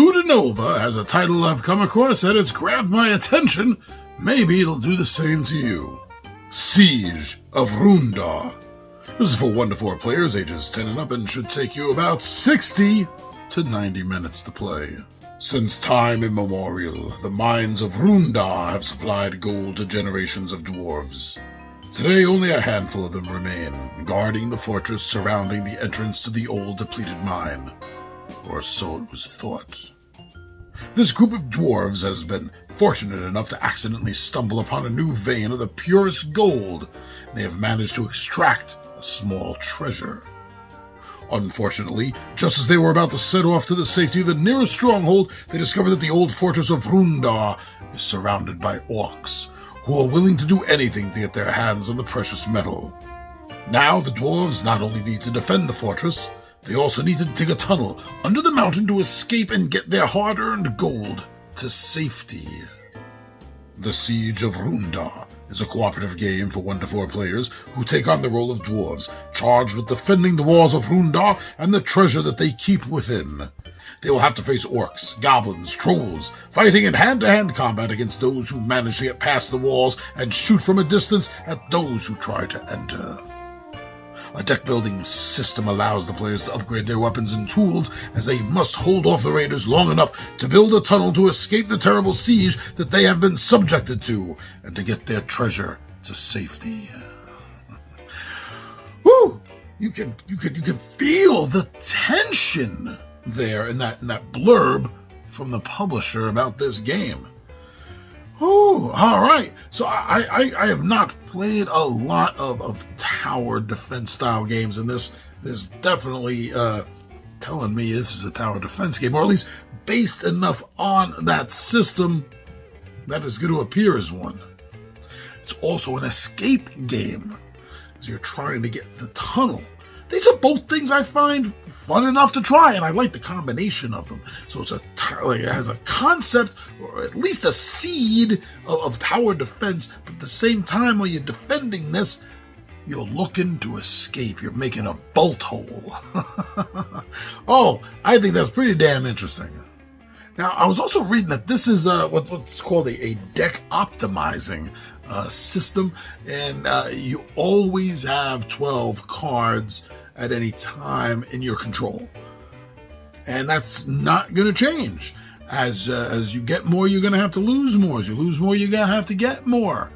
Ludonova has a title I've come across and it's grabbed my attention. Maybe it'll do the same to you. Siege of Rundar. This is for 1 to 4 players, ages 10 and up, and should take you about 60 to 90 minutes to play. Since time immemorial, the mines of Rundar have supplied gold to generations of dwarves. Today, only a handful of them remain, guarding the fortress surrounding the entrance to the old depleted mine. Or so it was thought. This group of dwarves has been fortunate enough to accidentally stumble upon a new vein of the purest gold. They have managed to extract a small treasure. Unfortunately, just as they were about to set off to the safety of the nearest stronghold, they discovered that the old fortress of Rundar is surrounded by orcs, who are willing to do anything to get their hands on the precious metal. Now the dwarves not only need to defend the fortress, they also need to dig a tunnel under the mountain to escape and get their hard-earned gold to safety. The Siege of Rundar is a cooperative game for 1 to 4 players who take on the role of dwarves, charged with defending the walls of Rundar and the treasure that they keep within. They will have to face orcs, goblins, trolls, fighting in hand-to-hand combat against those who manage to get past the walls and shoot from a distance at those who try to enter. A deck-building system allows the players to upgrade their weapons and tools, as they must hold off the raiders long enough to build a tunnel to escape the terrible siege that they have been subjected to, and to get their treasure to safety. Woo! You can feel the tension there in that blurb from the publisher about this game. Oh, all right. So I have not played a lot of tower defense style games, and this is definitely telling me this is a tower defense game, or at least based enough on that system that is going to appear as one. It's also an escape game, as you're trying to get the tunnel. These are both things I find fun enough to try, and I like the combination of them. So it has a concept, or at least a seed of tower defense, but at the same time, while you're defending this, you're looking to escape. You're making a bolt hole. Oh, I think that's pretty damn interesting. Now, I was also reading that this is what's called a deck optimizing system, and you always have 12 cards at any time in your control, and that's not going to change. As you get more, you're going to have to lose more. As you lose more, you're going to have to get more.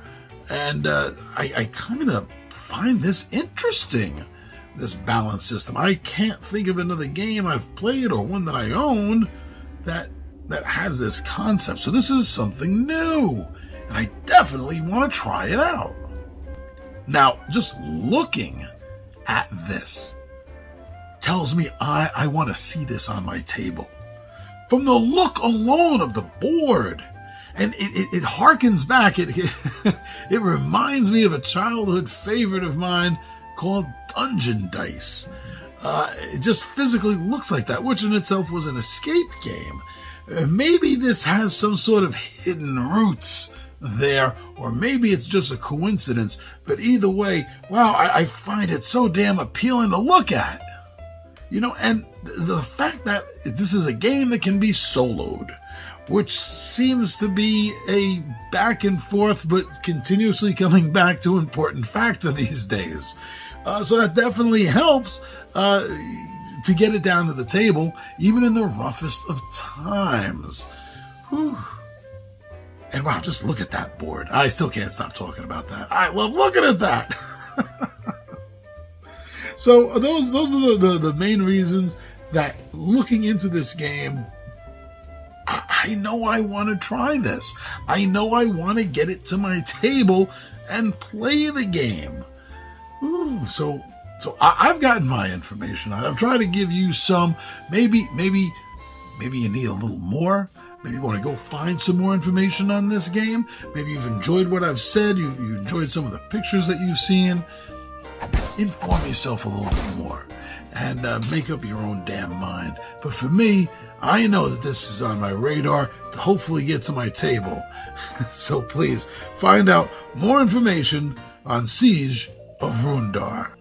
And I kind of find this interesting, this balance system. I can't think of another game I've played or one that I own that has this concept. So this is something new, and I definitely want to try it out. Now, just looking at this tells me I want to see this on my table. From the look alone of the board, and it harkens back, it reminds me of a childhood favorite of mine called Dungeon Dice. It just physically looks like that, which in itself was an escape game. Maybe this has some sort of hidden roots there, or maybe it's just a coincidence, but either way, wow, I find it so damn appealing to look at. You know, and the fact that this is a game that can be soloed, which seems to be a back and forth but continuously coming back to important factor these days. So that definitely helps to get it down to the table, even in the roughest of times. Whew. And wow, just look at that board. I still can't stop talking about that. I love looking at that. So those are the main reasons that looking into this game, I know I want to try this. I know I want to get it to my table and play the game. Ooh, so I've gotten my information. I've tried to give you some. Maybe you need a little more. Maybe you want to go find some more information on this game. Maybe you've enjoyed what I've said. You enjoyed some of the pictures that you've seen. Inform yourself a little bit more and make up your own damn mind. But for me, I know that this is on my radar to hopefully get to my table. So please find out more information on Siege of Rundar.